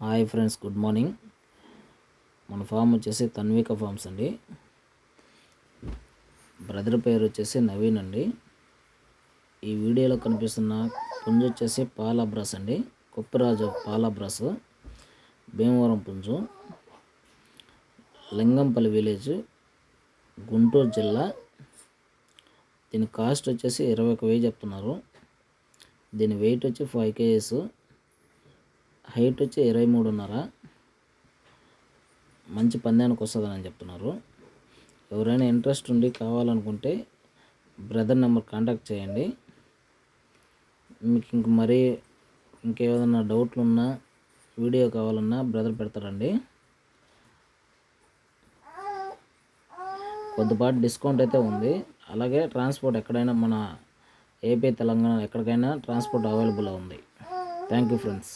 Hi friends, good morning. మన form వచ్చేసి Tanvika forms అండి. బ్రదర్ పేరు వచ్చేసి నవీన్ అండి. ఈ వీడియోలో కనిపిస్తున్న పుంజు వచ్చేసి పాలాబ్రాస్ అండి. కుప్పరాజు పాలాబ్రాస్, భీమవరం పుంజు, లింగంపల్లి విలేజ్, గుంటూరు జిల్లా. దీని కాస్ట్ వచ్చేసి 21,000 చెప్తున్నారు. దీని వెయిట్ వచ్చి 5 kgs, హైట్ వచ్చి 23.5. మంచి పందానికి వస్తుందని చెప్తున్నారు. ఎవరైనా ఇంట్రెస్ట్ ఉండి కావాలనుకుంటే బ్రదర్ నెంబర్ కాంటాక్ట్ చేయండి. మీకు ఇంకేదైనా డౌట్లు ఉన్నా, వీడియో కావాలన్నా బ్రదర్ పెడతారండి. కొద్దిపాటి డిస్కౌంట్ అయితే ఉంది. అలాగే ట్రాన్స్పోర్ట్ ఎక్కడైనా మన ఏపీ, తెలంగాణ ఎక్కడికైనా ట్రాన్స్పోర్ట్ అవైలబుల్ ఉంది. Thank you friends.